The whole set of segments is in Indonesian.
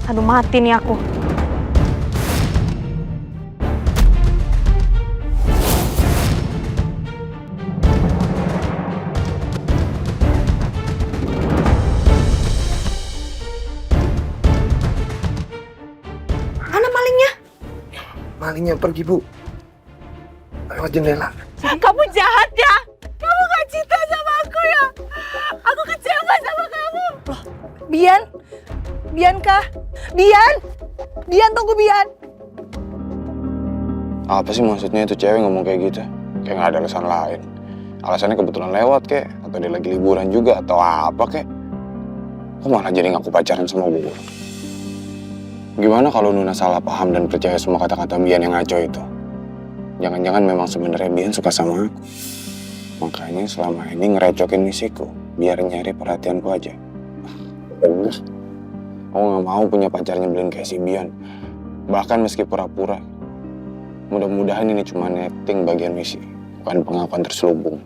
Aduh mati nih aku. Mana malingnya? Malingnya pergi, Bu. Lewat jendela. Kamu jahat ya? Kamu gak cinta sama aku ya? Aku kecewa sama kamu. Loh, Bian kah? Bian tunggu Bian. Apa sih maksudnya itu cewek ngomong kayak gitu? Kayak nggak ada alasan lain. Alasannya kebetulan lewat kek, atau dia lagi liburan juga, atau apa kek? Kok malah jadi ngaku pacaran sama gue? Gimana kalau Nuna salah paham dan percaya semua kata-kata Bian yang ngaco itu? Jangan-jangan memang sebenarnya Bian suka sama aku. Makanya selama ini ngerecokin misiku, biar nyari perhatianku aja. Aku nggak mau punya pacar nyebelin kayak si Bian. Bahkan meski pura-pura. Mudah-mudahan ini cuma netting bagian misi, bukan pengakuan terselubung.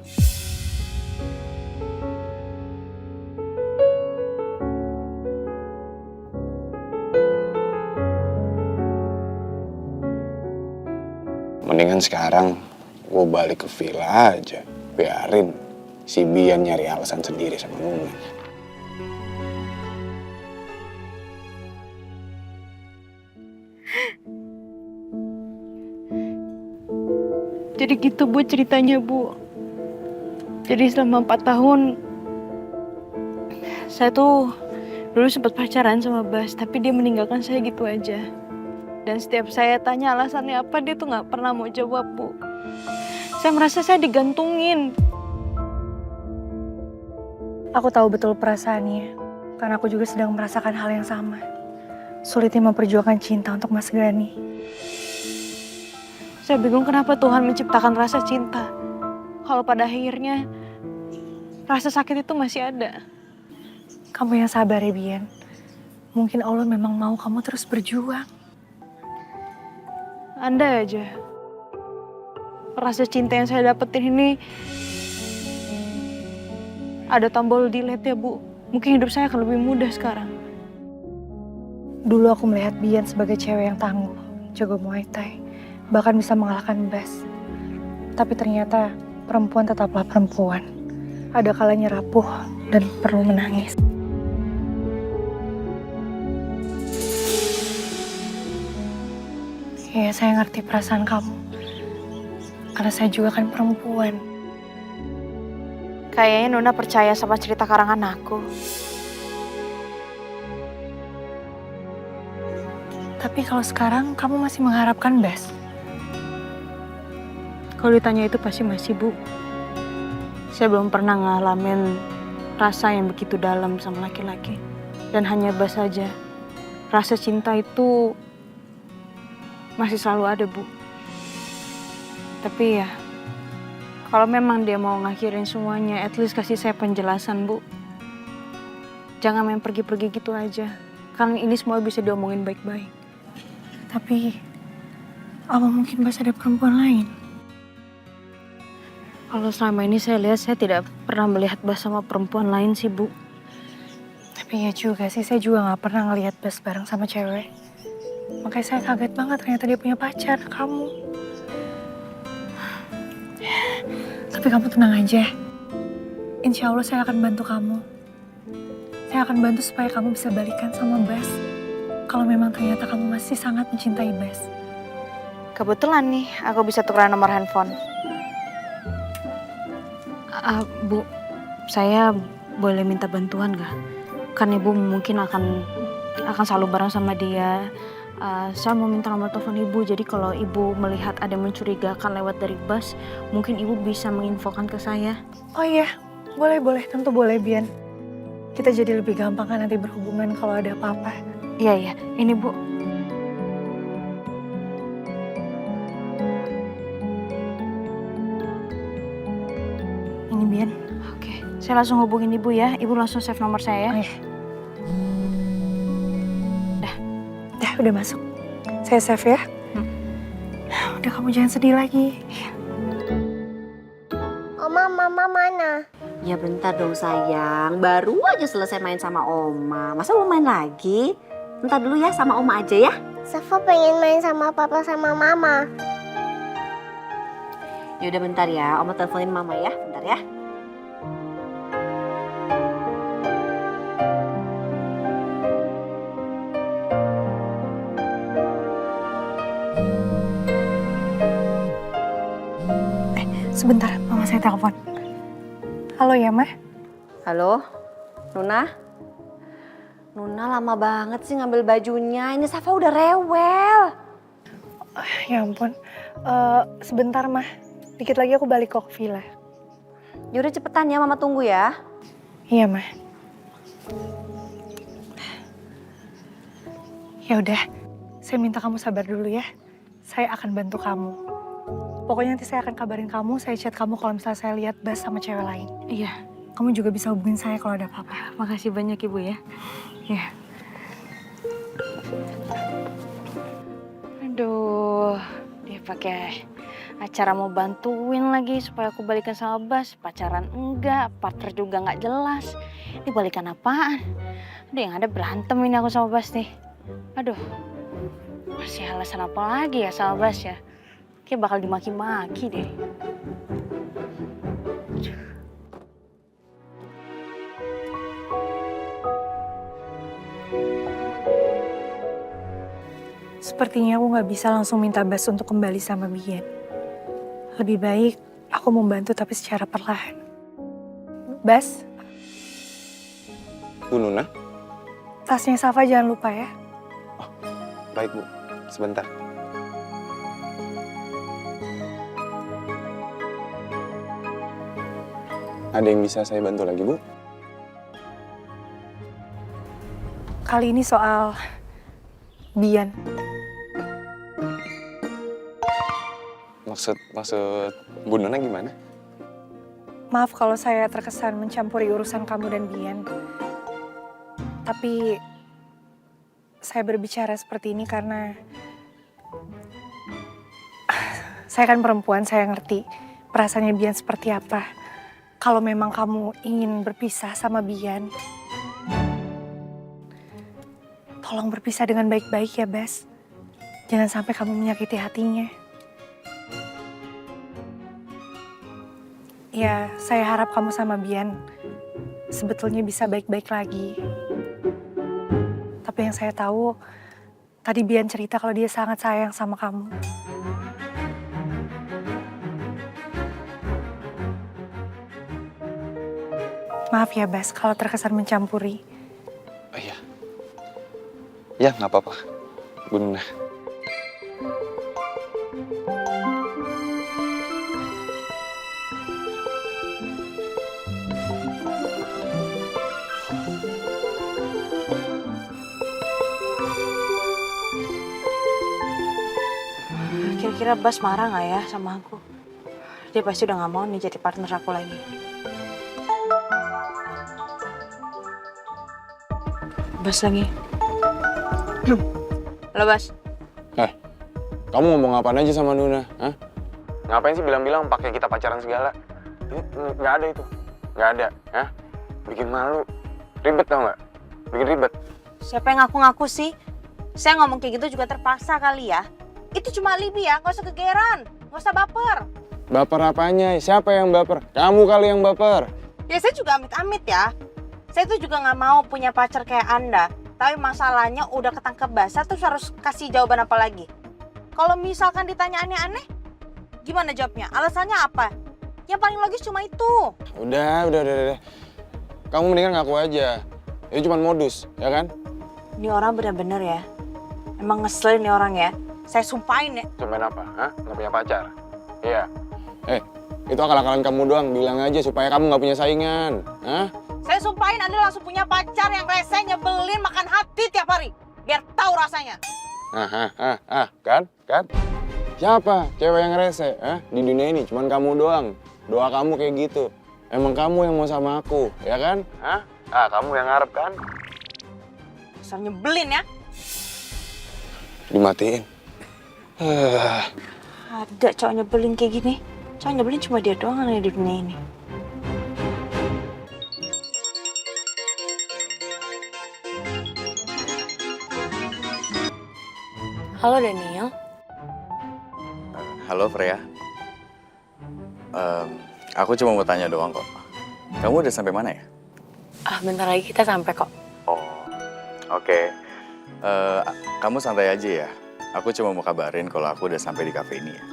Mendingan sekarang gue balik ke villa aja. Biarin si Bian nyari alasan sendiri sama Nuna. Jadi gitu Bu ceritanya Bu. Jadi selama 4 tahun saya tuh dulu sempat pacaran sama Bas, tapi dia meninggalkan saya gitu aja. Dan setiap saya tanya alasannya apa, dia tuh gak pernah mau jawab Bu. Saya merasa saya digantungin. Aku tahu betul perasaannya, karena aku juga sedang merasakan hal yang sama. Sulitnya memperjuangkan cinta untuk Mas Gani. Saya bingung kenapa Tuhan menciptakan rasa cinta. Kalau pada akhirnya rasa sakit itu masih ada. Kamu yang sabar ya, Bian. Mungkin Allah memang mau kamu terus berjuang. Andai aja rasa cinta yang saya dapetin ini ada tombol delete ya Bu. Mungkin hidup saya akan lebih mudah sekarang. Dulu aku melihat Bian sebagai cewek yang tangguh, jago Muay Thai, bahkan bisa mengalahkan Bas. Tapi ternyata perempuan tetaplah perempuan. Ada kalanya rapuh dan perlu menangis. Ya, saya ngerti perasaan kamu. Karena saya juga kan perempuan. Kayaknya Nuna percaya sama cerita karangan aku. Tapi kalau sekarang kamu masih mengharapkan Bas? Kalau ditanya itu pasti masih Bu. Saya belum pernah ngalamin rasa yang begitu dalam sama laki-laki. Dan hanya Bas saja. Rasa cinta itu masih selalu ada Bu. Tapi ya, kalau memang dia mau ngakhirin semuanya, at least kasih saya penjelasan Bu. Jangan main pergi-pergi gitu aja. Karena ini semua bisa diomongin baik-baik. Tapi, apa mungkin Bas ada perempuan lain? Kalau selama ini saya lihat, saya tidak pernah melihat Bas sama perempuan lain sih Bu. Tapi ya juga sih, saya juga gak pernah ngelihat Bas bareng sama cewek. Makanya saya kaget banget ternyata dia punya pacar, kamu. Tapi kamu tenang aja. Insya Allah saya akan bantu kamu. Saya akan bantu supaya kamu bisa balikan sama Bas. Kalau memang ternyata kamu masih sangat mencintai Bas. Kebetulan nih, aku bisa tukeran nomor handphone. Bu, saya boleh minta bantuan gak? Kan Ibu mungkin akan selalu bareng sama dia. Saya mau minta nomor telepon Ibu, jadi kalau Ibu melihat ada yang mencurigakan lewat dari Bas, mungkin Ibu bisa menginfokan ke saya. Oh iya, boleh, tentu boleh, Bian. Kita jadi lebih gampang kan nanti berhubungan kalau ada apa-apa. Iya, ini Bu. Ini Bian. Oke, saya langsung hubungin Ibu ya. Ibu langsung save nomor saya ya. Oh iya. Udah masuk. Saya save ya. Udah, kamu jangan sedih lagi. Mama mana? Ya bentar dong sayang, baru aja selesai main sama Oma. Masa mau main lagi? Bentar dulu ya sama Oma aja ya. Safa pengen main sama Papa sama Mama. Ya udah bentar ya, Oma teleponin Mama ya, bentar ya. Sebentar, mama saya telepon. Halo ya, Ma? Halo, Nuna? Nuna lama banget sih ngambil bajunya, ini Safa udah rewel. Ya ampun. Sebentar, Ma. Dikit lagi aku balik kok ke villa. Yaudah cepetan ya, Mama tunggu ya. Iya, Ma. Ya udah, saya minta kamu sabar dulu ya. Saya akan bantu kamu. Pokoknya nanti saya akan kabarin kamu, saya chat kamu kalau misalnya saya lihat Bas sama cewek lain. Iya, Kamu juga bisa hubungin saya kalau ada apa-apa. makasih banyak Ibu ya. Ya. Aduh, dia pakai acara mau bantuin lagi supaya aku balikan sama Bas. Pacaran enggak, partner juga nggak jelas. Ini balikan apaan? Aduh, yang ada berantem ini aku sama Bas nih. Aduh, masih alasan apa lagi ya sama Bas ya? Kayak bakal dimaki-maki deh. Sepertinya aku nggak bisa langsung minta Bas untuk kembali sama Bian. Lebih baik aku membantu tapi secara perlahan. Bas, Bu Nuna? tasnya Safa jangan lupa ya. Baik, Bu. Sebentar. Ada yang bisa saya bantu lagi, Bu? Kali ini soal Bian. Maksud Bu Nuna gimana? Maaf kalau saya terkesan mencampuri urusan kamu dan Bian. Tapi saya berbicara seperti ini karena saya kan perempuan, saya ngerti perasaannya Bian seperti apa. Kalau memang kamu ingin berpisah sama Bian, tolong berpisah dengan baik-baik ya, Bas. Jangan sampai kamu menyakiti hatinya. Ya, saya harap kamu sama Bian sebetulnya bisa baik-baik lagi. Tapi yang saya tahu, tadi Bian cerita kalau dia sangat sayang sama kamu. Maaf ya, Bas, kalau terkesan mencampuri. Oh, iya. Ya, nggak apa-apa, Bu Nuna. Kira-kira Bas marah nggak ya sama aku? Dia pasti udah nggak mau nih jadi partner aku lagi. Bas lagi. Halo Bas. Kamu ngomong apaan aja sama Nuna? Hah? Ngapain sih bilang-bilang pakai kita pacaran segala? Ini nggak ada itu. Nggak ada. Hah? Bikin malu. Ribet tau nggak? Bikin ribet. Siapa yang ngaku-ngaku sih? Saya ngomong kayak gitu juga terpaksa kali ya. Itu cuma alibi ya, nggak usah kegeeran, nggak usah baper. Baper apanya? Siapa yang baper? Kamu kali yang baper. Ya saya juga amit-amit ya. Saya tuh juga nggak mau punya pacar kayak Anda. Tapi masalahnya udah ketangkep basah terus harus kasih jawaban apa lagi? Kalau misalkan ditanya aneh-aneh, gimana jawabnya? Alasannya apa? Yang paling logis cuma itu. Udah. Kamu mendingan ngaku aja. Itu cuma modus, ya kan? Ini orang bener-bener ya. Emang ngeselin nih orang ya. Saya sumpahin ya. Sumpahin apa? Hah? Nggak punya pacar? Iya. Itu akal-akalan kamu doang. Bilang aja supaya kamu nggak punya saingan. Hah? Saya sumpahin Anda langsung punya pacar yang rese, nyebelin, makan hati tiap hari. Biar tahu rasanya. Kan? Siapa cewek yang rese? Di dunia ini cuman kamu doang. Doa kamu kayak gitu. Emang kamu yang mau sama aku, ya kan? Kamu yang ngarep kan? Dasar nyebelin ya. Dimatiin. Ada cowok nyebelin kayak gini. Soalnya nyebelin cuma dia doang yang ada di dunia ini. Halo Daniel. Halo Freya. Aku cuma mau tanya doang kok. Kamu udah sampai mana ya? Bentar lagi kita sampai kok. Oh, oke. Kamu santai aja ya. Aku cuma mau kabarin kalau aku udah sampai di cafe ini ya.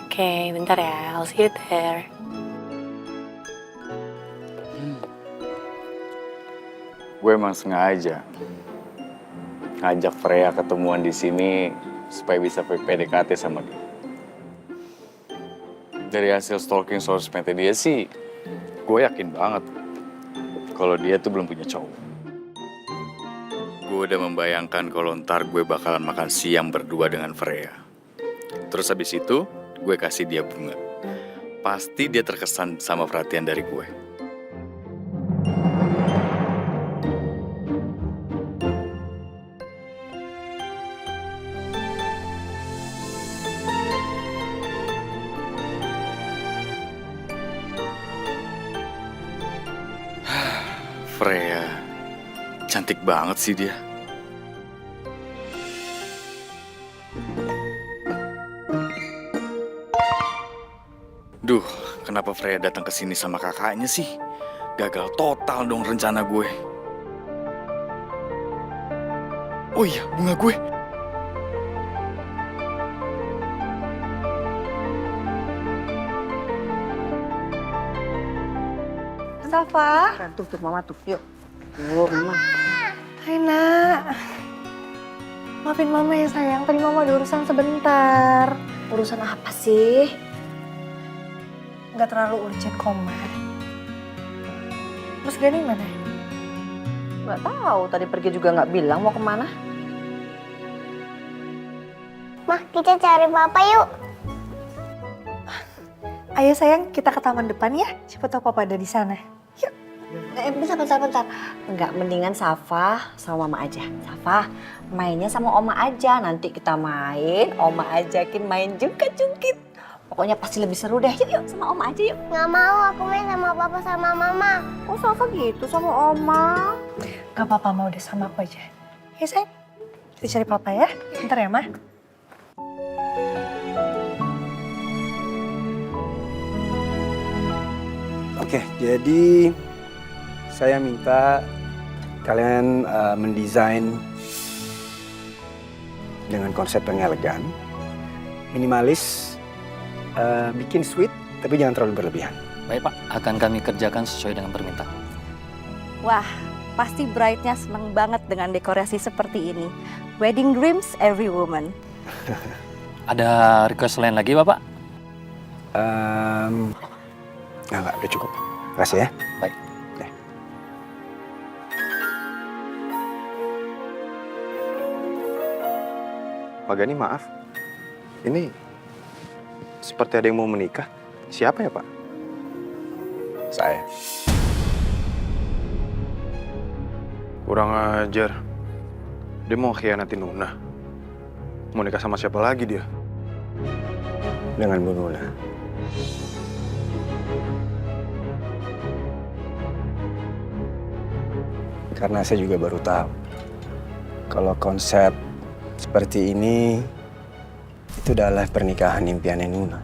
Oke, bentar ya. I'll see you there. Gue emang sengaja ngajak Freya ketemuan di sini supaya bisa PDKT sama dia. Dari hasil stalking sosmednya dia sih, gue yakin banget kalau dia tuh belum punya cowok. Gue udah membayangkan kalau ntar gue bakalan makan siang berdua dengan Freya. Terus habis itu, gue kasih dia bunga. Pasti dia terkesan sama perhatian dari gue. Freya, cantik banget sih dia. Duh, kenapa Freya datang ke sini sama kakaknya sih? Gagal total dong rencana gue. Oh iya, bunga gue. Safa. Tuh mama tuh, yuk. Tuh mama. Hai nak. Maafin mama ya sayang, tadi mama ada urusan sebentar. Urusan apa sih? Nggak terlalu urgent kok, Ma. Terus Gani mana? Nggak tahu, tadi pergi juga nggak bilang mau kemana. Mah, kita cari papa yuk. Ayo sayang, kita ke taman depan ya. Siapa tahu papa ada di sana. Bentar. Enggak, mendingan Safa sama mama aja. Safa, mainnya sama oma aja. Nanti kita main, oma ajakin main juga jungkit. Pokoknya pasti lebih seru deh. Yuk sama oma aja yuk. Nggak mau, aku main sama papa sama mama. Oh Safa gitu sama oma. Gak apa-apa, Ma, udah sama aku aja. Ya sayang, kita cari papa ya. Bentar ya, Ma. Oke, jadi saya minta kalian mendesain dengan konsep yang elegan, minimalis, bikin sweet, tapi jangan terlalu berlebihan. Baik Pak, akan kami kerjakan sesuai dengan permintaan. Wah, pasti Bride-nya seneng banget dengan dekorasi seperti ini. Wedding dreams every woman. Ada request lain lagi Bapak? Enggak, udah cukup. Makasih ya. Baik. Deh. Pak Gani, maaf. Ini seperti ada yang mau menikah. Siapa ya, Pak? Saya. Kurang ajar. Dia mau khianatin Nuna. Mau nikah sama siapa lagi dia? Dengan Bu Nuna. Karena saya juga baru tahu kalau konsep seperti ini itu adalah pernikahan impiannya Nuna.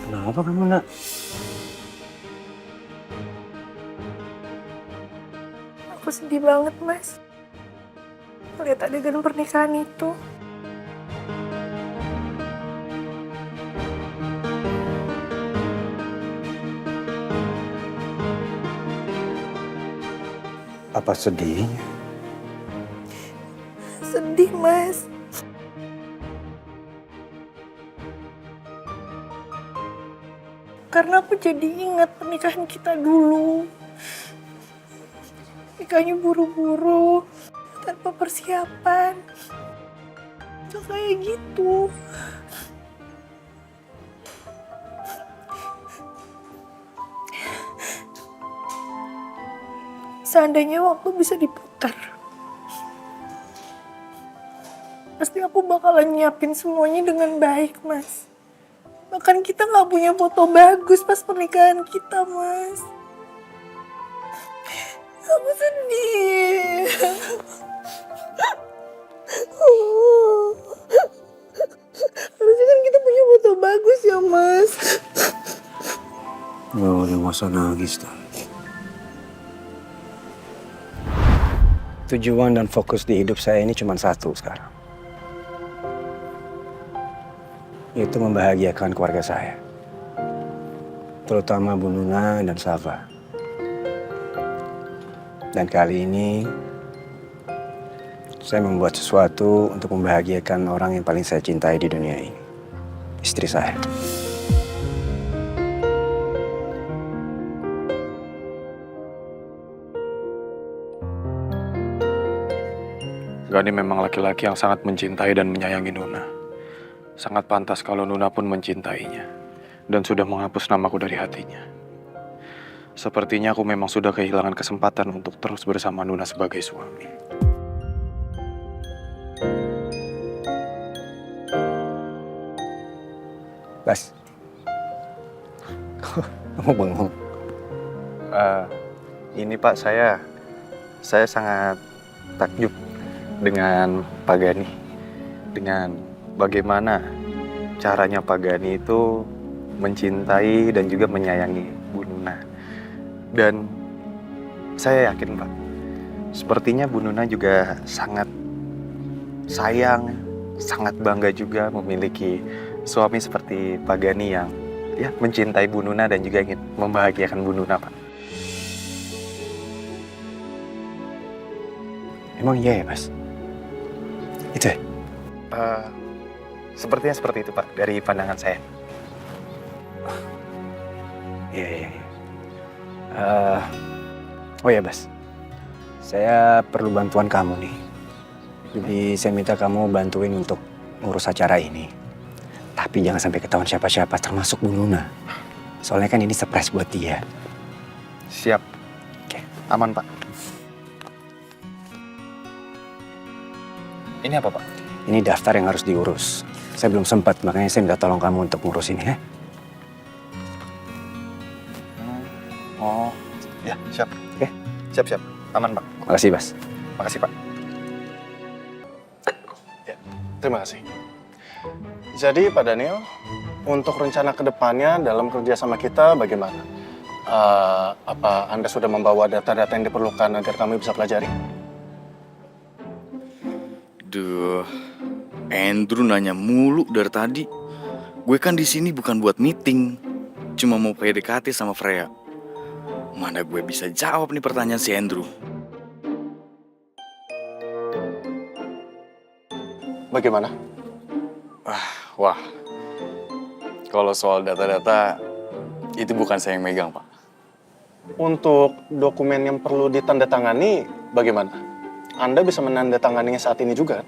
Kenapa kamu, Nak? Aku sedih banget, Mas. Lihat adegan pernikahan itu. Apa sedihnya? Sedih, Mas. Karena aku jadi ingat pernikahan kita dulu. Nikahnya buru-buru, tanpa persiapan. Gak kayak gitu. Seandainya waktu bisa diputar, pasti aku bakalan nyiapin semuanya dengan baik, Mas. Bahkan kita nggak punya foto bagus pas pernikahan kita, Mas. Aku sedih. Harusnya kan kita punya foto bagus ya, Mas. Udah gak usah nangis tuh. Tujuan dan fokus di hidup saya ini cuma satu sekarang. Itu membahagiakan keluarga saya. Terutama Bu Nuna dan Safa. Dan kali ini saya membuat sesuatu untuk membahagiakan orang yang paling saya cintai di dunia ini. Istri saya. Gani memang laki-laki yang sangat mencintai dan menyayangi Nuna. Sangat pantas kalau Nuna pun mencintainya dan sudah menghapus namaku dari hatinya. Sepertinya aku memang sudah kehilangan kesempatan untuk terus bersama Nuna sebagai suami. Bas, kamu bengong? Ini Pak, saya sangat takjub dengan Pak Gani. Dengan bagaimana caranya Pak Gani itu mencintai dan juga menyayangi Bu Nuna. Dan saya yakin Pak, sepertinya Bu Nuna juga sangat sayang, sangat bangga juga memiliki suami seperti Pak Gani yang ya mencintai Bu Nuna dan juga ingin membahagiakan Bu Nuna, Pak. Emang iya ya, Mas? Itu ya? Sepertinya seperti itu, Pak, dari pandangan saya. Iya. Oh ya, Bas. Saya perlu bantuan kamu nih. Jadi saya minta kamu bantuin untuk ngurus acara ini. Tapi jangan sampai ketahuan siapa-siapa, termasuk Bu Nuna. Soalnya kan ini surprise buat dia. Siap. Oke. Aman, Pak. Ini apa, Pak? Ini daftar yang harus diurus. Saya belum sempat, makanya saya minta tolong kamu untuk ngurus ini ya. Oh, ya, siap. Oke. Siap. Aman, Pak. Makasih, Bas. Makasih, Pak. Ya, terima kasih. Jadi Pak Daniel, untuk rencana ke depannya dalam kerja sama kita bagaimana? Apa Anda sudah membawa data-data yang diperlukan agar kami bisa pelajari? Duh, Andrew nanya mulu dari tadi. Gue kan di sini bukan buat meeting, cuma mau PDKT sama Freya. Mana gue bisa jawab nih pertanyaan si Andrew? Bagaimana? Wah, kalau soal data-data, itu bukan saya yang megang, Pak. Untuk dokumen yang perlu ditandatangani bagaimana? Anda bisa menandatanganinya saat ini juga?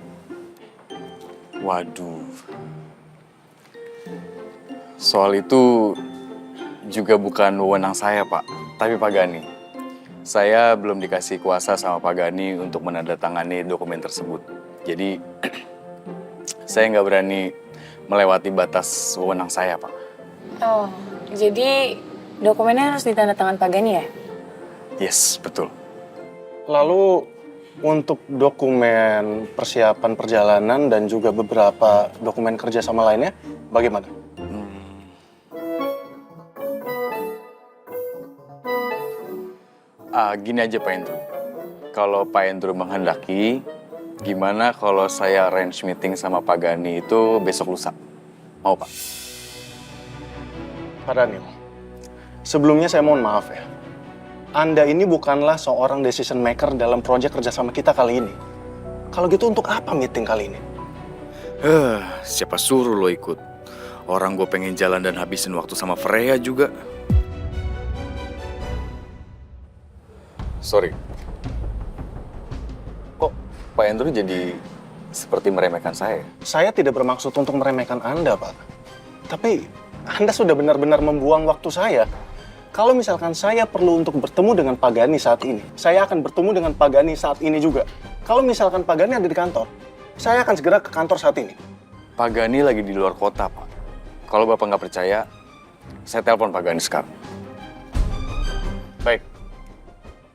Waduh. Soal itu juga bukan wewenang saya, Pak. Tapi Pak Gani. Saya belum dikasih kuasa sama Pak Gani untuk menandatangani dokumen tersebut. Jadi, saya nggak berani melewati batas wewenang saya, Pak. Oh, jadi dokumennya harus ditandatangan Pak Gani ya? Yes, betul. Lalu untuk dokumen persiapan perjalanan dan juga beberapa dokumen kerjasama lainnya, bagaimana? Gini aja Pak Endro. Kalau Pak Endro menghendaki, gimana kalau saya arrange meeting sama Pak Gani itu besok lusa? Mau Pak? Pak Daniel, sebelumnya saya mohon maaf ya. Anda ini bukanlah seorang decision maker dalam proyek kerjasama kita kali ini. Kalau gitu untuk apa meeting kali ini? Siapa suruh lo ikut? Orang gue pengen jalan dan habisin waktu sama Freya juga. Sorry. Kok Pak Andrew jadi seperti meremehkan saya? Saya tidak bermaksud untuk meremehkan Anda, Pak. Tapi Anda sudah benar-benar membuang waktu saya. Kalau misalkan saya perlu untuk bertemu dengan Pak Gani saat ini, saya akan bertemu dengan Pak Gani saat ini juga. Kalau misalkan Pak Gani ada di kantor, saya akan segera ke kantor saat ini. Pak Gani lagi di luar kota, Pak. Kalau Bapak nggak percaya, saya telepon Pak Gani sekarang. Baik,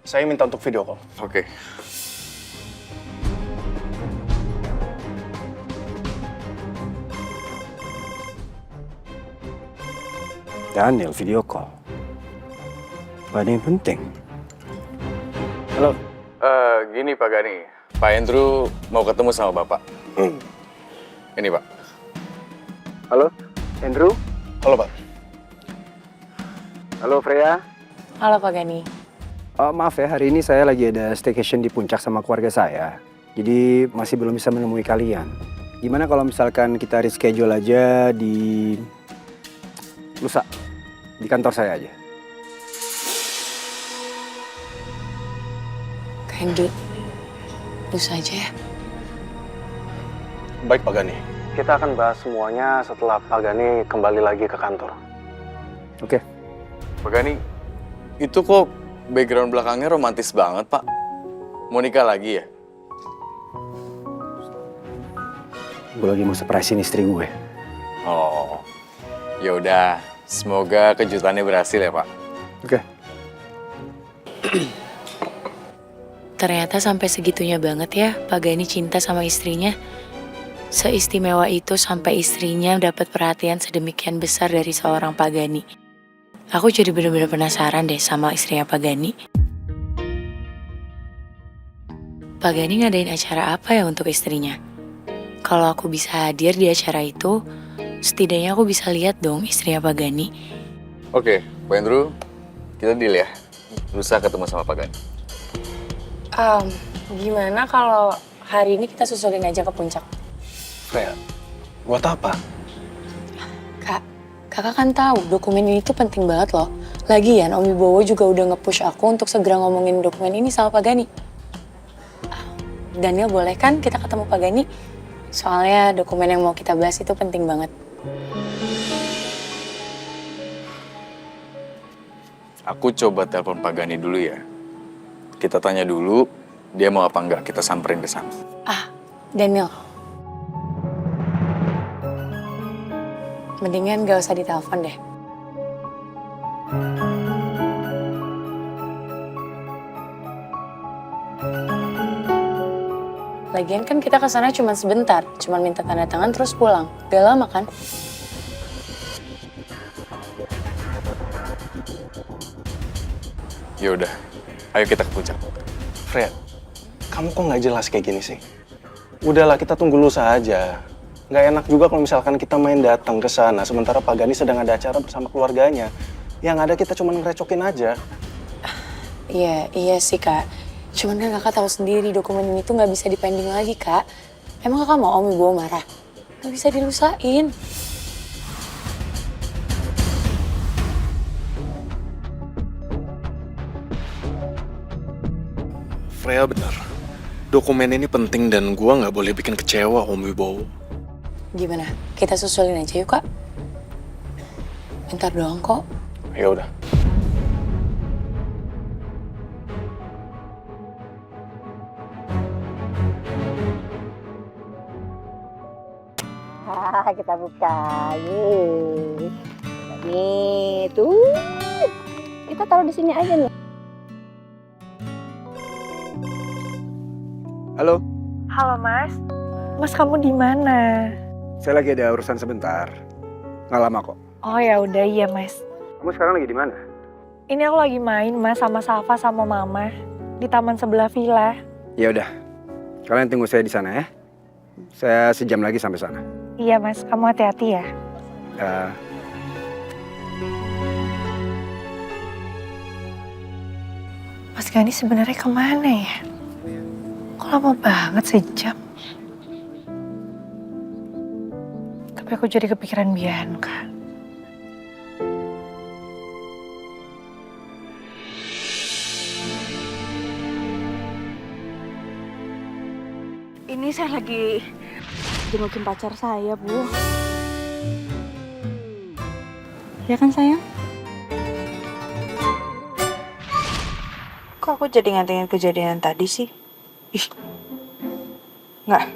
saya minta untuk video call. Oke. Daniel video call. Gak ada yang penting. Halo. Gini Pak Gani, Pak Andrew mau ketemu sama Bapak. Ini Pak. Halo, Andrew. Halo Pak. Halo Freya. Halo Pak Gani. Maaf ya, hari ini saya lagi ada staycation di puncak sama keluarga saya. Jadi masih belum bisa menemui kalian. Gimana kalau misalkan kita reschedule aja di lusa, di kantor saya aja. Kendut, lusa aja ya. Baik Pak Gani. Kita akan bahas semuanya setelah Pak Gani kembali lagi ke kantor. Oke. Pak Gani, itu kok background belakangnya romantis banget Pak. Mau nikah lagi ya? Gue lagi mau surprisein istri gue. Oh, ya udah. Semoga kejutannya berhasil ya Pak. Oke. Ternyata sampai segitunya banget ya Pak Gani cinta sama istrinya. Seistimewa itu sampai istrinya dapat perhatian sedemikian besar dari seorang Pak Gani. Aku jadi benar-benar penasaran deh sama istrinya Pak Gani. Pak Gani ngadain acara apa ya untuk istrinya? Kalau aku bisa hadir di acara itu, setidaknya aku bisa lihat dong istrinya Pak Gani. Oke, Pak Andrew, kita deal ya. Lusa ketemu sama Pak Gani. Gimana kalau hari ini kita susulin aja ke puncak? Freya, buat apa? Kakak kan tahu dokumen ini tuh penting banget loh. Lagian Om Wibowo juga udah nge-push aku untuk segera ngomongin dokumen ini sama Pak Gani. Daniel boleh kan kita ketemu Pak Gani? Soalnya dokumen yang mau kita bahas itu penting banget. Aku coba telepon Pak Gani dulu ya. Kita tanya dulu, dia mau apa enggak kita samperin ke sana. Daniel. Mendingan gak usah ditelepon deh. Lagian kan kita kesana cuma sebentar, cuma minta tanda tangan terus pulang. Gak lama kan? Ya udah, ayo kita ke puncak. Freya, kamu kok nggak jelas kayak gini sih? Udahlah, kita tunggu lusa aja. Nggak enak juga kalau misalkan kita main datang ke sana, sementara Pak Gani sedang ada acara bersama keluarganya. Yang ada kita cuma ngerecokin aja. Iya sih Kak. Cuman kan Kakak tahu sendiri dokumen ini tuh nggak bisa dipending lagi Kak. Emang Kakak mau Om Wibowo marah? Nggak bisa dirusain. Freya benar. Dokumen ini penting dan gua nggak boleh bikin kecewa Om Wibowo. Gimana? Kita susulin aja yuk Kak. Bentar doang kok. Ya udah. Kita buka. Nih, tuh. Kita taruh di sini aja nih. Halo. Halo Mas. Mas kamu di mana? Saya lagi ada urusan sebentar. Nggak lama kok. Oh ya udah iya Mas. Kamu sekarang lagi di mana? Ini aku lagi main Mas sama Safa sama Mama di taman sebelah villa. Ya udah. Kalian tunggu saya di sana ya. Saya sejam lagi sampai sana. Iya Mas, kamu hati-hati ya. Mas Gani sebenarnya kemana ya? Kok lama banget sejam? Tapi aku jadi kepikiran Bianca. Ini saya lagi jengukin pacar saya, Bu. Ya kan, sayang? Kok aku jadi ngantingin kejadian tadi sih? Ih, nggak.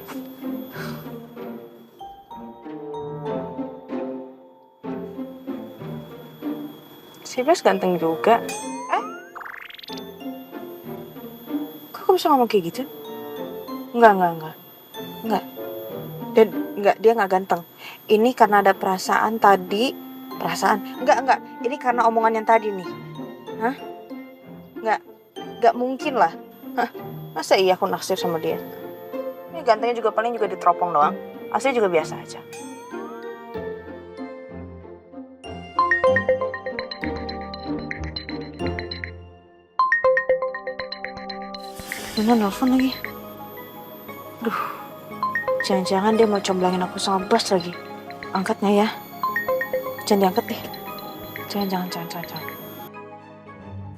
Si Bas ganteng juga. Kok aku bisa ngomong kayak gitu? Enggak. Dia nggak ganteng. Ini karena ada perasaan tadi. Perasaan? Enggak. Ini karena omongan yang tadi nih. Hah? Nggak mungkin lah. Hah? Masa iya aku naksir sama dia? Ini gantengnya juga paling juga diteropong doang. Aslinya juga biasa aja. Nuna nelfon lagi. Duh, jangan-jangan dia mau comblangin aku sama Bas lagi. Angkat nggak ya? Jangan diangkat deh. Jangan.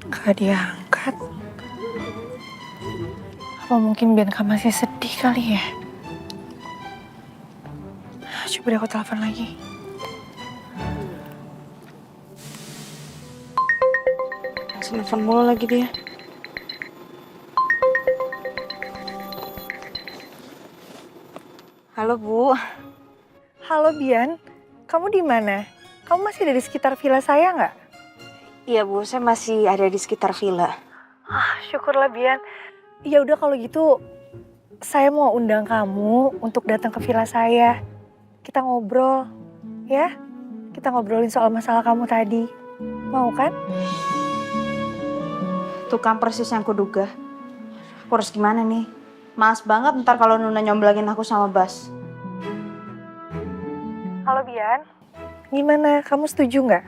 Gak diangkat. Apa mungkin Bianca masih sedih kali ya? Coba deh aku telepon lagi. Masih nelfon mulu lagi dia. Halo Bu. Halo Bian, kamu di mana? Kamu masih ada di sekitar villa saya nggak? Iya Bu, saya masih ada di sekitar villa. Syukurlah Bian. Ya udah kalau gitu, saya mau undang kamu untuk datang ke villa saya. Kita ngobrol, ya? Kita ngobrolin soal masalah kamu tadi. Mau kan? Tuh kan persis yang kuduga. Aku harus gimana nih? Males banget ntar kalau Nuna nyomblangin aku sama Bas. Halo Bian, gimana? Kamu setuju nggak?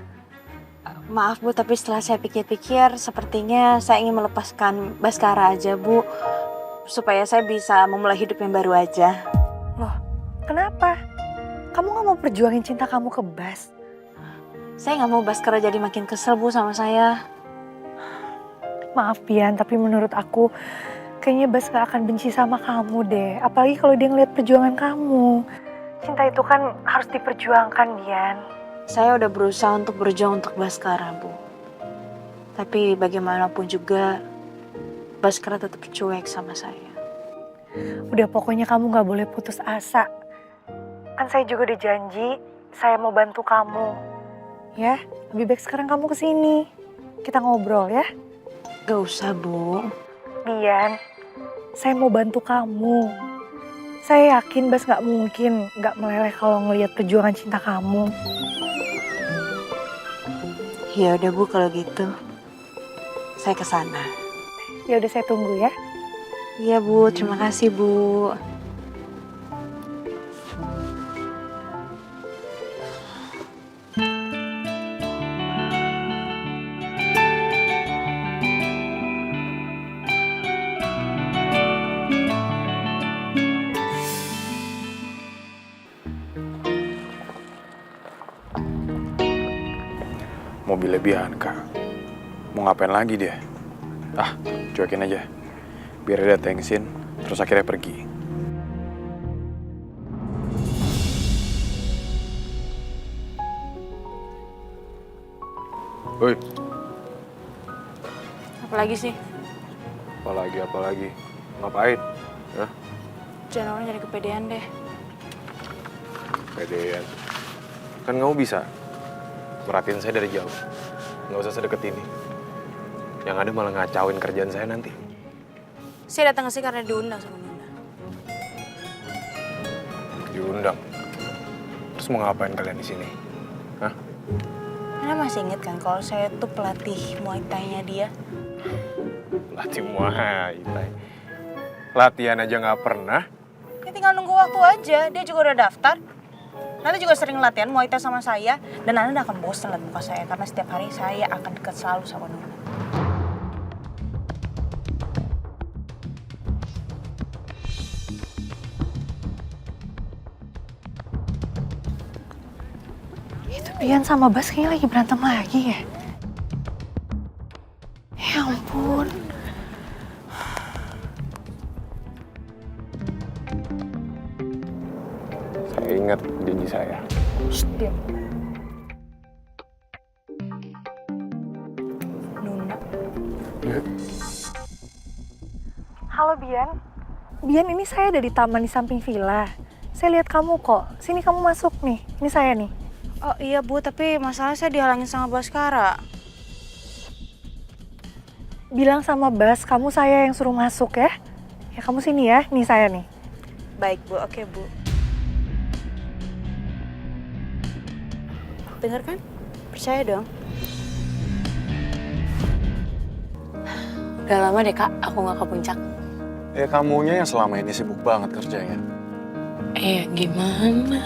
Maaf Bu, tapi setelah saya pikir-pikir, sepertinya saya ingin melepaskan Baskara aja Bu. Supaya saya bisa memulai hidup yang baru aja. Loh, kenapa? Kamu nggak mau perjuangin cinta kamu ke Bas? Saya nggak mau Baskara jadi makin kesel Bu sama saya. Maaf Bian, tapi menurut aku kayaknya Bas gak akan benci sama kamu deh. Apalagi kalau dia ngeliat perjuangan kamu. Cinta itu kan harus diperjuangkan, Bian. Saya udah berusaha untuk berjuang untuk Baskara, Bu. Tapi bagaimanapun juga, Baskara tetap cuek sama saya. Udah pokoknya kamu gak boleh putus asa. Kan saya juga udah janji, saya mau bantu kamu. Ya, lebih baik sekarang kamu kesini. Kita ngobrol ya. Gak usah, Bu. Bian, saya mau bantu kamu. Saya yakin Bas gak mungkin gak meleleh kalau ngelihat perjuangan cinta kamu. Ya udah Bu, kalau gitu saya kesana. Ya udah saya tunggu ya. Iya Bu, terima kasih Bu. Mobilnya Bianca. Mau ngapain lagi dia? Cuekin aja. Biar dia thanksin, terus akhirnya pergi. Woi, Apalagi sih? apalagi? Ngapain? Hah? Jangan orang jadi kepedean deh. Pedean. Kan kamu bisa merhatiin saya dari jauh. Nggak usah sedekat ini. Yang ada malah ngacauin kerjaan saya nanti. Saya datang ke sini karena diundang sama Nuna. Diundang. Terus mau ngapain kalian di sini? Hah? Anda masih inget kan kalau saya tuh pelatih Muay Thai-nya dia? Latih Muay Thai. Latihan aja nggak pernah. Ya tinggal nunggu waktu aja, dia juga udah daftar. Nanti juga sering latihan Muay Thai sama saya. Dan Anda akan bosan lihat muka saya karena setiap hari saya akan dekat selalu sama Nuna. Itu Bian sama Bas kayaknya lagi berantem lagi ya. Ya ampun. Saya ingat janji saya. Shh, diam. Nuna. Halo Bian. Bian, ini saya ada di taman di samping villa. Saya lihat kamu kok. Sini kamu masuk nih. Ini saya nih. Oh iya Bu, tapi masalah saya dihalangin sama Baskara. Bilang sama Bas, kamu saya yang suruh masuk ya. Ya kamu sini ya. Nih saya nih. Baik Bu, oke Bu. Dengar kan? Percaya dong. Udah lama deh Kak, aku nggak ke puncak. Ya kamunya yang selama ini sibuk banget kerjanya. Gimana?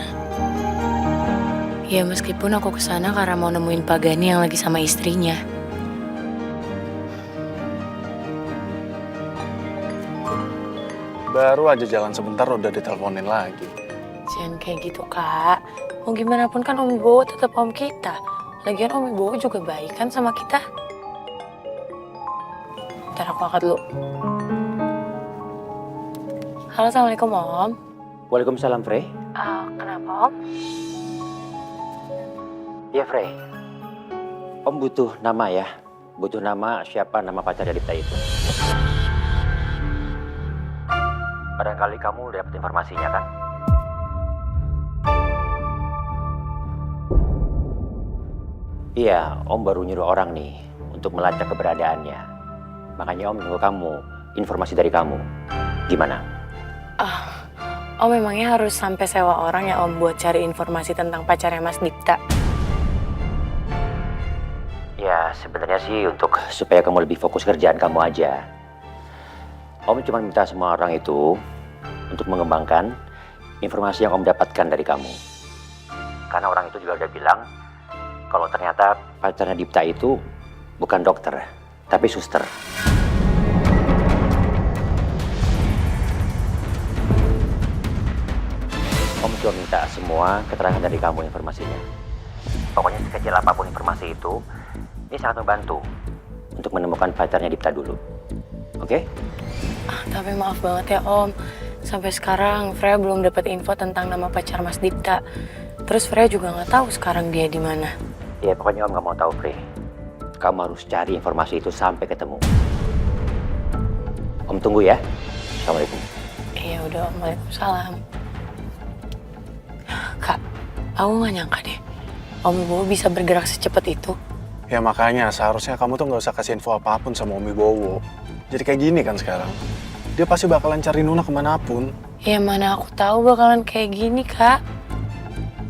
Ya meskipun aku kesana karena mau nemuin Pak Gani yang lagi sama istrinya. Baru aja jalan sebentar udah diteleponin lagi. Jangan kayak gitu Kak. Mau gimana pun kan Om Wibowo tetap om kita. Lagian Om Wibowo juga baik kan sama kita. Ntar aku angkat dulu. Halo, Assalamualaikum Om. Waalaikumsalam, Frey. Kenapa Om? Iya, Frey. Om butuh nama ya. Butuh nama siapa nama pacarnya Dipta itu. Barangkali kamu udah dapet informasinya kan? Iya, Om baru nyuruh orang nih untuk melacak keberadaannya. Makanya Om nunggu kamu, informasi dari kamu. Gimana? Om memangnya harus sampai sewa orang ya Om buat cari informasi tentang pacarnya Mas Dipta? Ya, sebenarnya sih supaya kamu lebih fokus kerjaan kamu aja. Om cuma minta semua orang itu untuk mengembangkan informasi yang Om dapatkan dari kamu. Karena orang itu juga udah bilang kalau ternyata pacarnya Dipta itu bukan dokter, tapi suster. Om cuma minta semua keterangan dari kamu informasinya. Pokoknya sekecil apapun informasi itu, ini sangat membantu untuk menemukan pacarnya Dipta dulu. Oke? Tapi maaf banget ya Om. Sampai sekarang Freya belum dapat info tentang nama pacar Mas Dipta. Terus Freya juga nggak tahu sekarang dia di mana. Ya pokoknya Om nggak mau tahu, Frey. Kamu harus cari informasi itu sampai ketemu. Om tunggu ya. Assalamualaikum. Iya udah Om, waalaikumsalam. Kak, aku nggak nyangka deh Om Wibowo bisa bergerak secepat itu. Ya makanya seharusnya kamu tuh nggak usah kasih info apapun sama Om Wibowo. Jadi kayak gini kan sekarang. Dia pasti bakalan cari Nuna kemanapun. Ya mana aku tahu bakalan kayak gini Kak.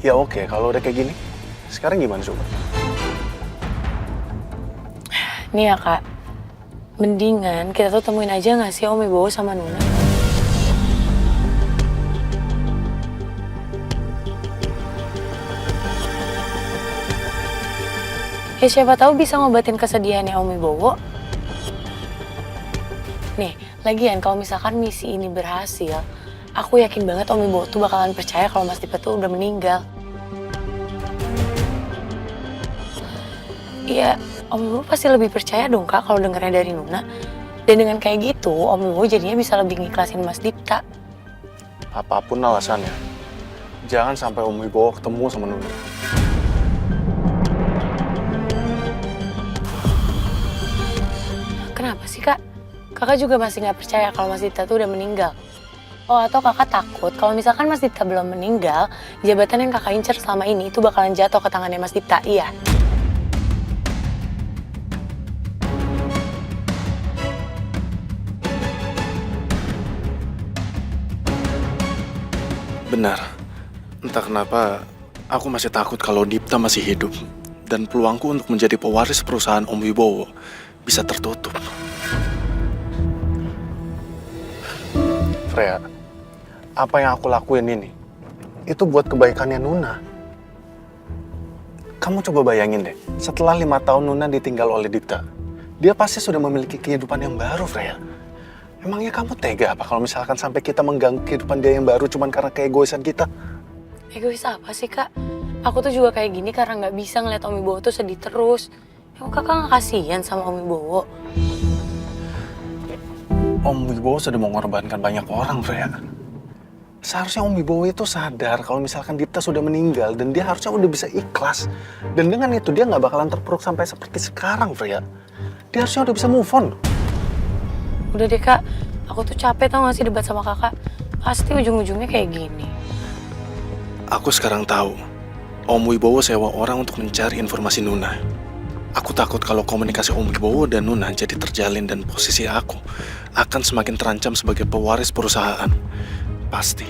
Ya oke, kalau udah kayak gini, sekarang gimana coba? Nih ya Kak, mendingan kita tuh temuin aja nggak sih Om Wibowo sama Nuna? Ya siapa tahu bisa ngobatin kesedihannya Om Wibowo. Nih, lagian kalau misalkan misi ini berhasil, aku yakin banget Om Wibowo tuh bakalan percaya kalau Mas Dipta tuh udah meninggal. Iya, Om Wibowo pasti lebih percaya dong Kak kalau dengernya dari Nuna. Dan dengan kayak gitu, Om Wibowo jadinya bisa lebih ngiklasin Mas Dipta. Apapun alasannya, jangan sampai Om Wibowo ketemu sama Nuna. Kenapa sih Kak? Kakak juga masih nggak percaya kalau Mas Dipta tuh udah meninggal. Oh atau kakak takut kalau misalkan Mas Dipta belum meninggal, jabatan yang kakak incer selama ini itu bakalan jatuh ke tangannya Mas Dipta, iya? Benar. Entah kenapa, aku masih takut kalau Dipta masih hidup. Dan peluangku untuk menjadi pewaris perusahaan Om Wibowo bisa tertutup. Freya, apa yang aku lakuin ini, itu buat kebaikannya Nuna. Kamu coba bayangin deh, setelah 5 tahun Nuna ditinggal oleh Dipta, dia pasti sudah memiliki kehidupan yang baru, Freya. Emangnya kamu tega apa kalau misalkan sampai kita mengganggu kehidupan dia yang baru cuman karena keegoisan kita? Egois apa sih Kak? Aku tuh juga kayak gini karena nggak bisa ngeliat Om Wibowo tuh sedih terus. Emang kakak nggak kasihan sama Om Wibowo? Om Wibowo sudah mengorbankan banyak orang, Freya. Seharusnya Om Wibowo itu sadar kalau misalkan Dipta sudah meninggal dan dia harusnya udah bisa ikhlas. Dan dengan itu dia nggak bakalan terpuruk sampai seperti sekarang, Freya. Dia harusnya udah bisa move on. Udah deh Kak, Aku tuh capek tau gak sih debat sama kakak. Pasti ujung-ujungnya kayak gini. Aku sekarang tahu, Om Wibowo sewa orang untuk mencari informasi Nuna. Aku takut kalau komunikasi Om Wibowo dan Nuna jadi terjalin dan posisi aku akan semakin terancam sebagai pewaris perusahaan. Pasti.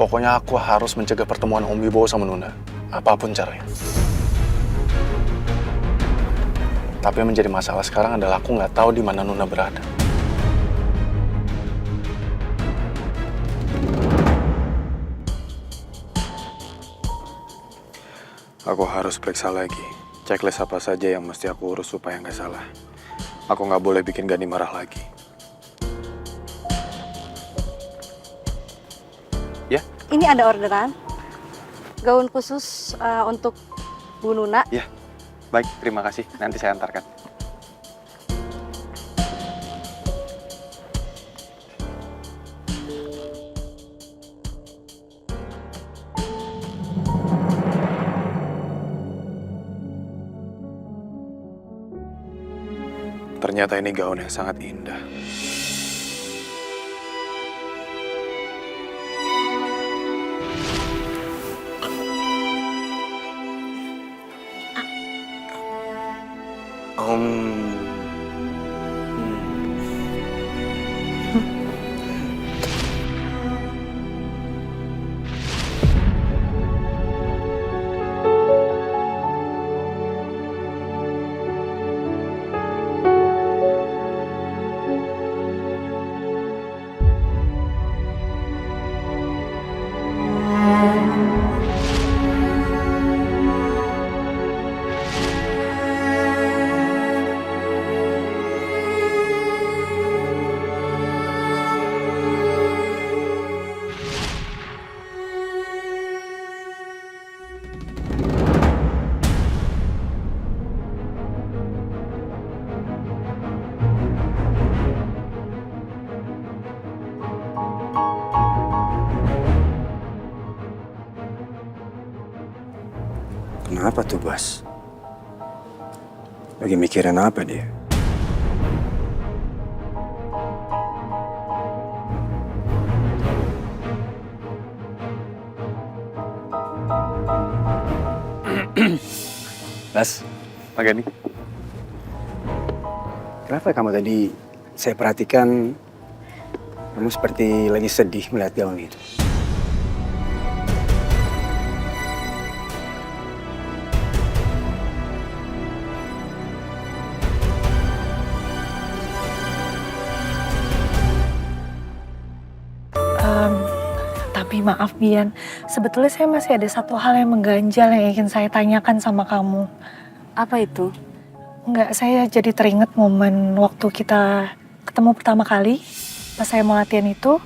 Pokoknya aku harus mencegah pertemuan Om Wibowo sama Nuna, apapun caranya. Tapi yang menjadi masalah sekarang adalah aku nggak tahu di mana Nuna berada. Aku harus periksa lagi. Checklist apa saja yang mesti aku urus supaya nggak salah. Aku nggak boleh bikin Gani marah lagi. Ya? Ini ada orderan. Gaun khusus untuk Bu Nuna. Ya. Baik, terima kasih. Nanti saya antarkan. Ternyata ini gaun yang sangat indah. Kenapa tuh, Bas? Lagi mikirin apa dia? Bas, Pak Gani. kenapa kamu tadi saya perhatikan kamu seperti lagi sedih melihat gaun itu? Tapi maaf Bian, sebetulnya saya masih ada satu hal yang mengganjal yang ingin saya tanyakan sama kamu. Apa itu? Enggak, saya jadi teringat momen waktu kita ketemu pertama kali. Pas saya mau latihan itu,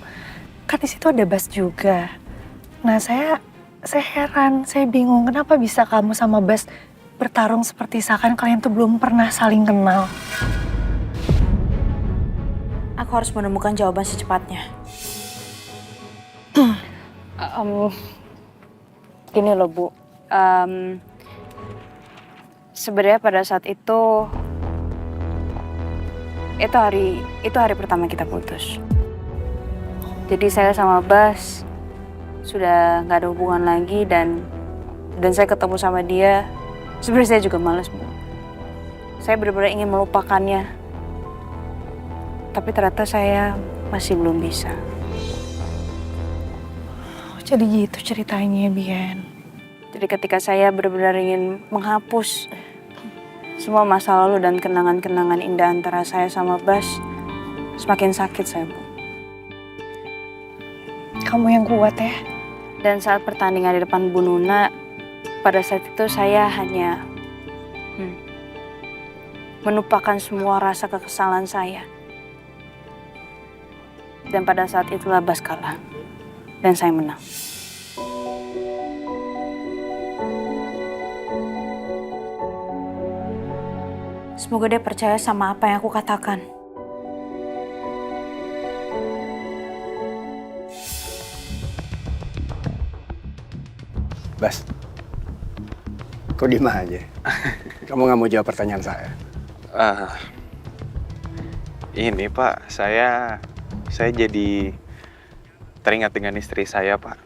kan di situ ada Bas juga. Nah saya heran, saya bingung kenapa bisa kamu sama Bas bertarung seperti seakan kalian tuh belum pernah saling kenal. Aku harus menemukan jawaban secepatnya. Gini loh Bu, sebenarnya pada saat itu hari pertama kita putus. Jadi saya sama Bas sudah nggak ada hubungan lagi dan saya ketemu sama dia. Sebenarnya saya juga malas Bu. Saya benar-benar ingin melupakannya, tapi ternyata saya masih belum bisa. Jadi gitu ceritanya Bian. Jadi ketika saya benar-benar ingin menghapus semua masa lalu dan kenangan-kenangan indah antara saya sama Bas, semakin sakit saya, Bu. Kamu yang kuat ya. Dan saat pertandingan di depan Bu Nuna, pada saat itu saya hanya menumpahkan semua rasa kekesalan saya. Dan pada saat itulah Bas kalah. Dan saya menang. Semoga dia percaya sama apa yang aku katakan. Bas, Kok diem aja? Kamu nggak mau jawab pertanyaan saya? Ini Pak, saya jadi teringat dengan istri saya Pak.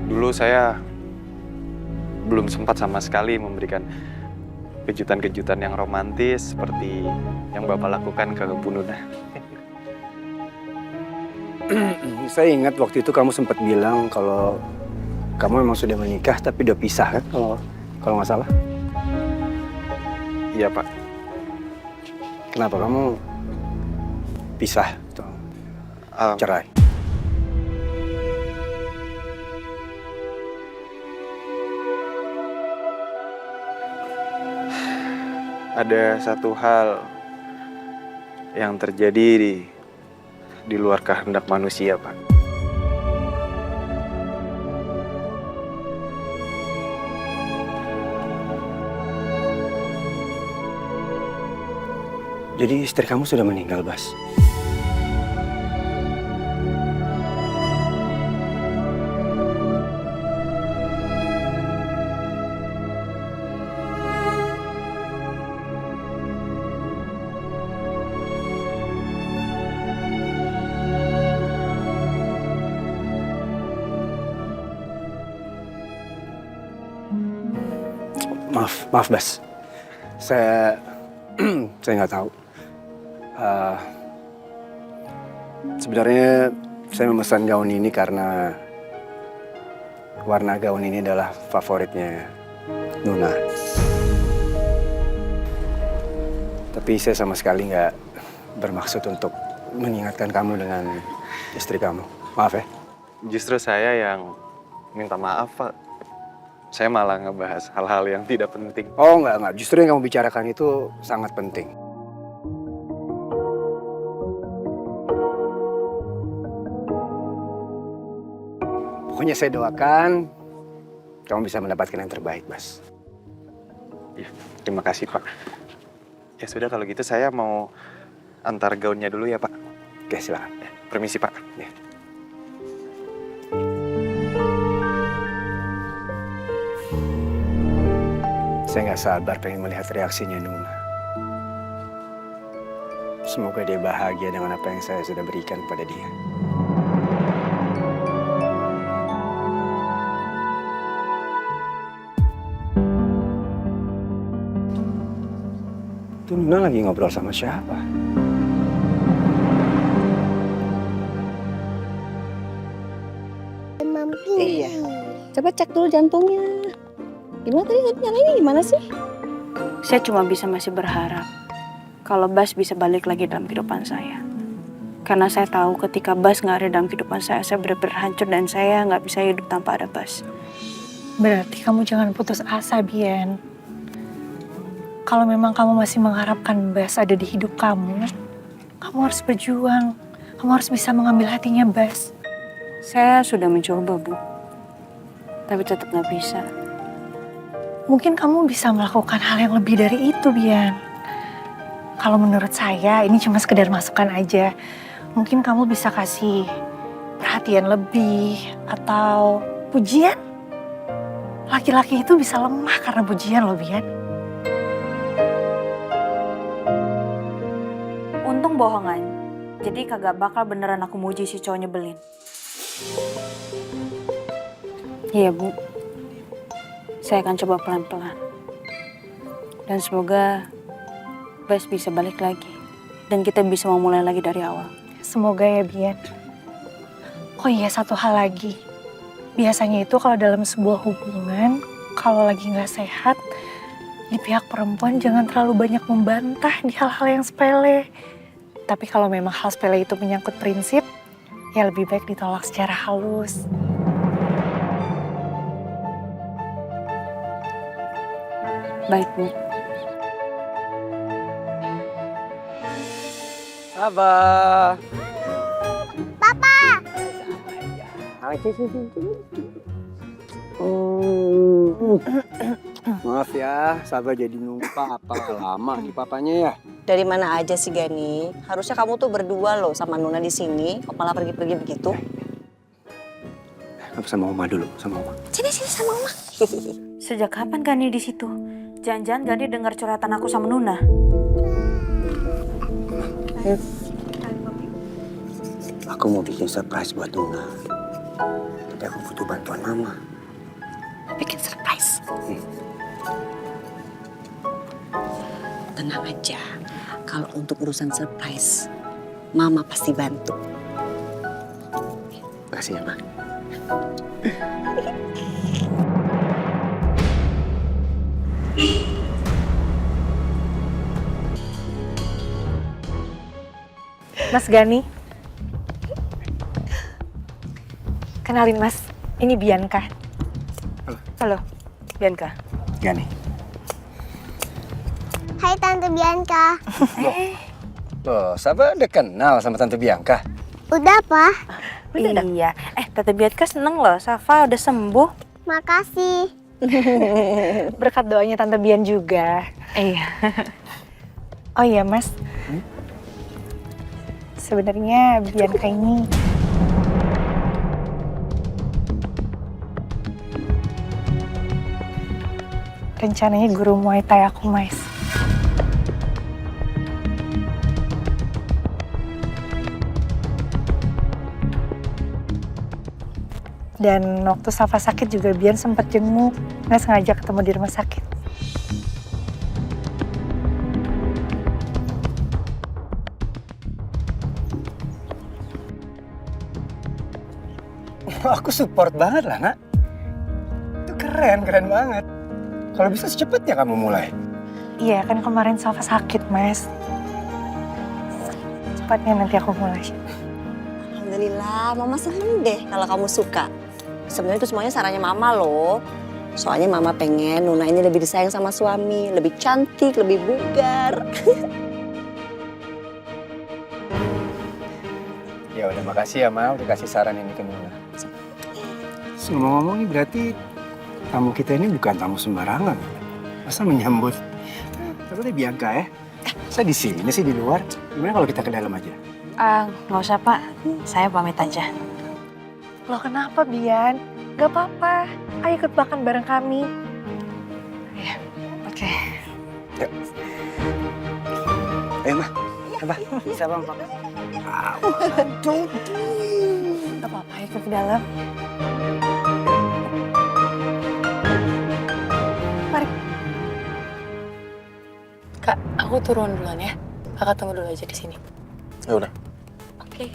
Dulu saya belum sempat sama sekali memberikan kejutan-kejutan yang romantis seperti yang Bapak lakukan ke Bu Nuna. Saya ingat waktu itu kamu sempat bilang kalau kamu memang sudah menikah tapi udah pisah kan kalau nggak salah. Iya Pak. Kenapa kamu pisah atau cerai? Ada satu hal yang terjadi di luar kehendak manusia, Pak. Jadi istri kamu sudah meninggal, Bas? Maaf Bas. Saya nggak tahu. Sebenarnya saya memesan gaun ini karena warna gaun ini adalah favoritnya Nuna. Tapi saya sama sekali nggak bermaksud untuk mengingatkan kamu dengan istri kamu. Maaf ya. Justru saya yang minta maaf, Pak. Saya malah ngebahas hal-hal yang tidak penting. Oh, enggak. Justru yang kamu bicarakan itu sangat penting. Pokoknya saya doakan kamu bisa mendapatkan yang terbaik, Mas. Ya, terima kasih, Pak. Ya sudah, kalau gitu saya mau antar gaunnya dulu ya, Pak. Oke, silakan. Ya, permisi, Pak. Ya. Saya nggak sabar pengen melihat reaksinya Nuna. Semoga dia bahagia dengan apa yang saya sudah berikan kepada dia. Itu Nuna lagi ngobrol sama siapa? Iya. Coba cek dulu jantungnya. Gimana tadi nyalainnya gimana sih? Saya cuma bisa masih berharap kalau Bas bisa balik lagi dalam kehidupan saya. Karena saya tahu ketika Bas nggak ada dalam kehidupan saya benar-benar hancur dan saya nggak bisa hidup tanpa ada Bas. Berarti kamu jangan putus asa, Bian. Kalau memang kamu masih mengharapkan Bas ada di hidup kamu harus berjuang. Kamu harus bisa mengambil hatinya Bas. Saya sudah mencoba, Bu. Tapi tetap nggak bisa. Mungkin kamu bisa melakukan hal yang lebih dari itu, Bian. Kalau menurut saya, ini cuma sekedar masukan aja. Mungkin kamu bisa kasih perhatian lebih atau pujian. Laki-laki itu bisa lemah karena pujian loh, Bian. Untung bohongan. Jadi kagak bakal beneran aku muji si cowok nyebelin. Iya, Bu. Saya akan coba pelan-pelan. Dan semoga Bas bisa balik lagi. Dan kita bisa memulai lagi dari awal. Semoga ya, Bian. Oh iya, satu hal lagi. Biasanya itu kalau dalam sebuah hubungan, kalau lagi nggak sehat, di pihak perempuan jangan terlalu banyak membantah di hal-hal yang sepele. Tapi kalau memang hal sepele itu menyangkut prinsip, ya lebih baik ditolak secara halus. Baik, Bu. Abah. Papa. Maaf ya, Sabah jadi lupa apa lama di papanya ya. Dari mana aja sih Gani? Harusnya kamu tuh berdua loh sama Nuna di sini. Kok malah pergi-pergi begitu? Apa sama Oma dulu, sama Oma. Sini sama Oma. Sejak kapan Gani di situ? Jangan-jangan Gani dengar curhatan aku sama Nuna. Aku mau bikin surprise buat Nuna. Tapi aku butuh bantuan Mama. Bikin surprise. Tenang aja. Kalau untuk urusan surprise, Mama pasti bantu. Makasih ya, Ma. Mas Gani. Kenalin Mas, ini Bianca. Halo, Bianca. Gani. Hai Tante Bianca. Loh, Safa udah kenal sama Tante Bianca? Udah, Pak. Iya. Tante Bianca seneng loh, Safa udah sembuh. Makasih. Berkat doanya Tante Bian juga. Iya. Oh iya Mas. Sebenarnya Bianca ini rencananya guru Muay Thai aku, Mas. Dan waktu Safa sakit juga Bian sempat jenguk, nggak sengaja ketemu di rumah sakit. Aku support banget lah, Nak. Itu keren banget. Kalau bisa secepatnya kamu mulai. Iya, kan kemarin Safa sakit, Mas. Cepatnya nanti aku mulai. Alhamdulillah, Mama seneng deh kalau kamu suka. Sebenarnya itu semuanya sarannya Mama loh. Soalnya Mama pengen Nuna ini lebih disayang sama suami, lebih cantik, lebih bugar. Ya udah, makasih ya, Ma. Udah kasih saran ini ke Nuna. Ngomong-ngomong nih berarti tamu kita ini bukan tamu sembarangan. Masa menyambut Tante Bianca ya? Saya di sini sih di luar. Gimana kalau kita ke dalam aja? Nggak usah Pak, saya pamit aja. Loh kenapa, Bian? Gak apa-apa. Ayo ikut makan bareng kami. Iya, oke. Yuk. Ayo, Ma. Apa? Bisa Bang, Pak. Gak apa-apa, ikut ke dalam. Mari. Kak, aku turun duluan ya. Kakak tunggu dulu aja di sini. Ya udah. Oke.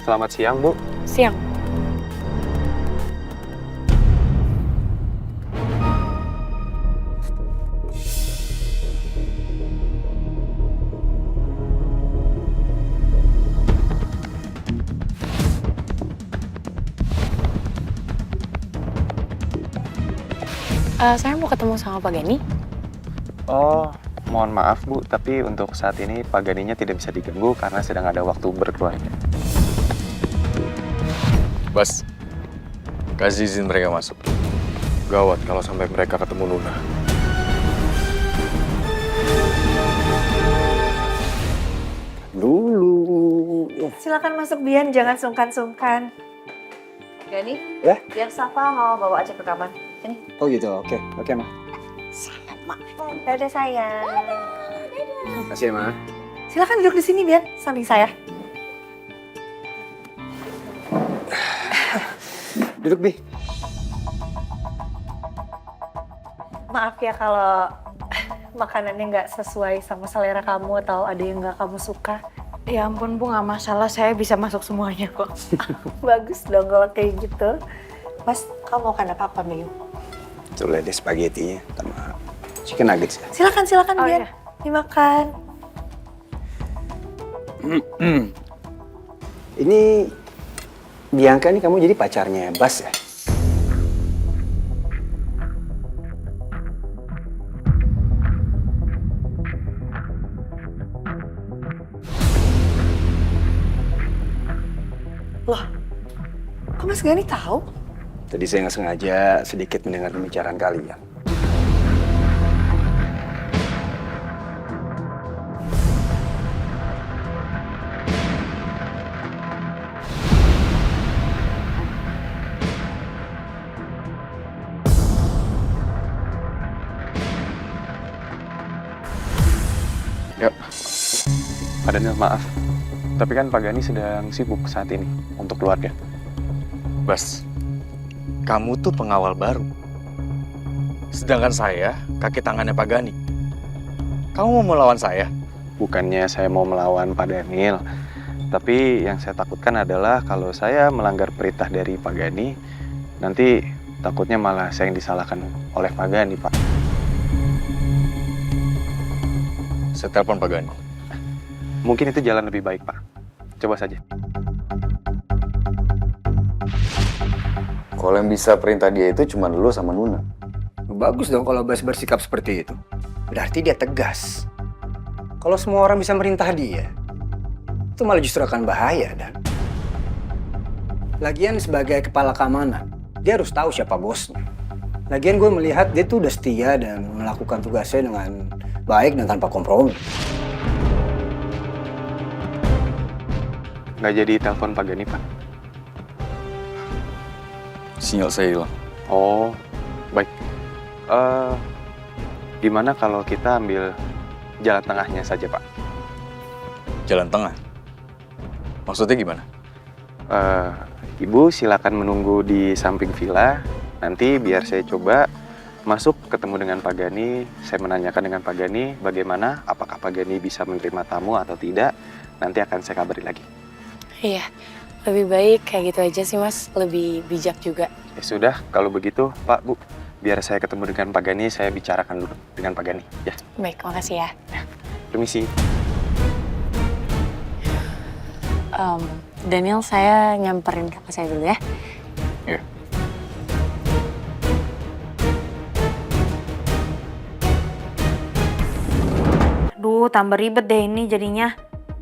Selamat siang, Bu. Siang. Saya mau ketemu sama Pak Gani. Oh, mohon maaf, Bu. Tapi untuk saat ini Pak Ganinya tidak bisa diganggu karena sedang ada waktu berkeluarga. Bas, kasih izin mereka masuk. Gawat kalau sampai mereka ketemu Nuna. Dulu. Silakan masuk, Bian. Jangan sungkan-sungkan. Gani, Ya? biar Safa mau bawa aja ke kamar. Sini. Oh gitu, oke. Oke, Ma. Sama. Dadah, sayang. Makasih ya, Ma. Silakan duduk di sini, Bian. Samping saya. Duduk, Bi. Maaf ya kalau makanannya nggak sesuai sama selera kamu atau ada yang nggak kamu suka. Ya ampun Bu, nggak masalah, saya bisa masuk semuanya kok. Bagus dong kalau kayak gitu. Mas, kamu makan apa Miu? Tuh lihat deh spaghettinya sama chicken nuggets. Silakan Oh, Bian. iya. Dimakan. Ini Bianca nih kamu jadi pacarnya Bas ya? Loh, kok Mas Gani tahu? Tadi saya nggak sengaja sedikit mendengar pembicaraan kalian. Yuk, Pak Daniel maaf. Tapi kan Pak Gani sedang sibuk saat ini untuk keluarga. Bas, kamu tuh pengawal baru. Sedangkan saya kaki tangannya Pak Gani. Kamu mau melawan saya? Bukannya saya mau melawan Pak Daniel, tapi yang saya takutkan adalah kalau saya melanggar perintah dari Pak Gani, nanti takutnya malah saya yang disalahkan oleh Pak Gani, Pak. Saya telepon Pak Gani. Mungkin itu jalan lebih baik, Pak. Coba saja. Kalau yang bisa perintah dia itu cuma lu sama Nuna. Bagus dong kalau Bas bersikap seperti itu. Berarti dia tegas. Kalau semua orang bisa merintah dia, itu malah justru akan bahaya, Dan. Lagian sebagai kepala keamanan, dia harus tahu siapa bosnya. Lagian gue melihat dia tuh udah setia dan melakukan tugasnya dengan baik dan tanpa kompromi. Nggak jadi telepon Pak Gani, Pak? Sinyal saya hilang. Oh, baik. Gimana kalau kita ambil jalan tengahnya saja, Pak? Jalan tengah? Maksudnya gimana? Ibu silakan menunggu di samping villa. Nanti biar saya coba masuk ketemu dengan Pak Gani. Saya menanyakan dengan Pak Gani bagaimana, apakah Pak Gani bisa menerima tamu atau tidak. Nanti akan saya kabari lagi. Iya, lebih baik kayak gitu aja sih Mas, lebih bijak juga. Ya sudah, kalau begitu Pak, Bu, biar saya ketemu dengan Pak Gani, saya bicarakan dulu dengan Pak Gani. Ya, Baik, makasih ya. permisi. Daniel, saya nyamperin kakak saya dulu ya. Iya. Duh, tambah ribet deh ini jadinya.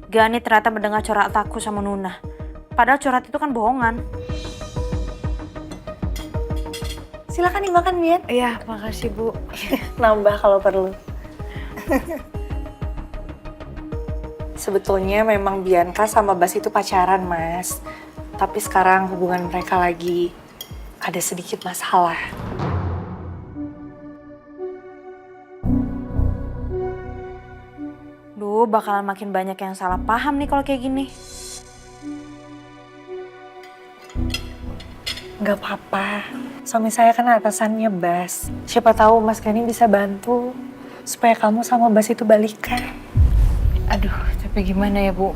Gani ternyata mendengar curhat aku sama Nuna. Padahal curhat itu kan bohongan. Silakan dimakan, Bian. Iya, makasih Bu. Nambah kalau perlu. Sebetulnya memang Bianca sama Bas itu pacaran, Mas. Tapi sekarang hubungan mereka lagi ada sedikit masalah. Duh, bakalan makin banyak yang salah paham nih kalau kayak gini. Gak apa-apa. Suami saya kan atasannya Bas. Siapa tahu Mas Gani bisa bantu supaya kamu sama Bas itu balikan. Aduh, tapi gimana ya Bu?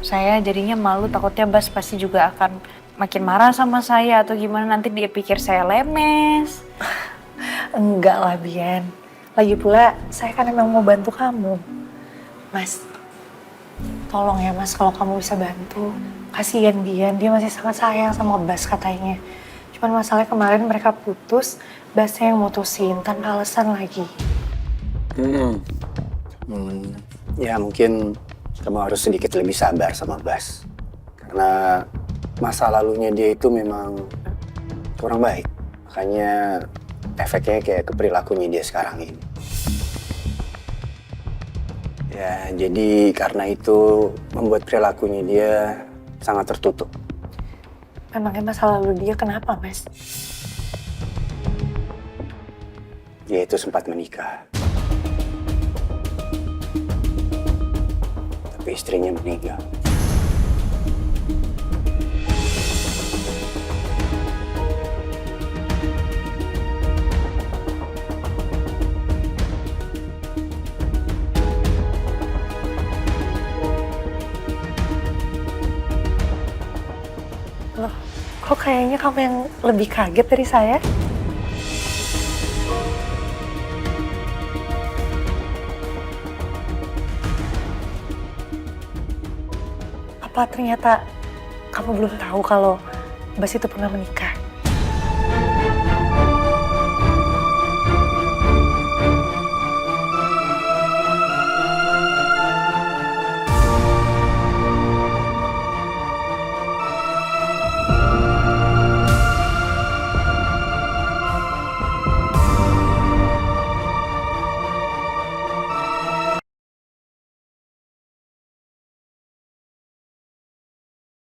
Saya jadinya malu, takutnya Bas pasti juga akan makin marah sama saya atau gimana, nanti dia pikir saya lemes. Enggak lah, Bian. Lagi pula saya kan emang mau bantu kamu. Mas, tolong ya Mas kalau kamu bisa bantu. Kasihan Bian, dia masih sangat sayang sama Bas katanya. Cuman masalahnya kemarin mereka putus, Basnya yang mutusin tanpa alasan lagi. Ya mungkin kamu harus sedikit lebih sabar sama Bas. Karena masa lalunya dia itu memang kurang baik. Makanya efeknya kayak ke perilakunya dia sekarang ini. Ya, jadi karena itu membuat perilakunya dia sangat tertutup. Memangnya masa lalu dia kenapa, Mas? Dia itu sempat menikah. Tapi istrinya meninggal. Loh, kok kayaknya kamu yang lebih kaget dari saya? Apa ternyata kamu belum tahu kalau Bas itu pernah menikah.